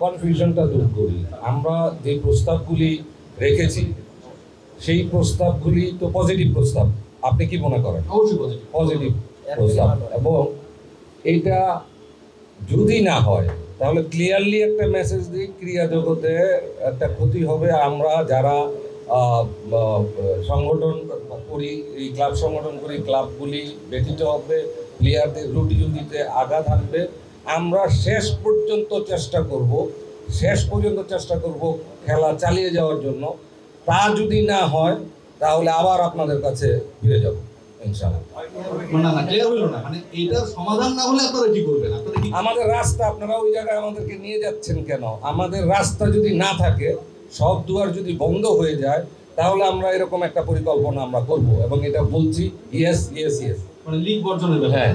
কনফিউশনটা দূর করি। আমরা যে প্রস্তাবগুলি রেখেছি সেই প্রস্তাবগুলি তো পজিটিভ প্রস্তাব, আপনি কি মনে করেন? অবশ্যই পজিটিভ প্রস্তাব, এবং এটা যদি না হয় তাহলে ক্লিয়ারলি একটা মেসেজ দিই, ক্রীড়া জগতে একটা ক্ষতি হবে। আমরা যারা সংগঠন করি, এই ক্লাব সংগঠন করি, ক্লাবগুলি ব্যতীত হবে, প্লেয়ারদের রুটি রুটিতে আঘাত আনবে। আমরা শেষ পর্যন্ত চেষ্টা করব খেলা চালিয়ে যাওয়ার জন্য। তা যদি না হয় তাহলে আবার আপনাদের কাছে ফিরে যাব ইনশাআল্লাহ। আমাদের রাস্তা, আপনারা ওই জায়গায় আমাদেরকে নিয়ে যাচ্ছেন কেন? আমাদের রাস্তা যদি না থাকে, সব দুয়ার যদি বন্ধ হয়ে যায়, তাহলে আমরা এরকম একটা পরিকল্পনা আমরা করব, এবং এটা বলছি ইয়েস ইয়েস ইয়েস, মানে লিগ বর্জনের। হ্যাঁ।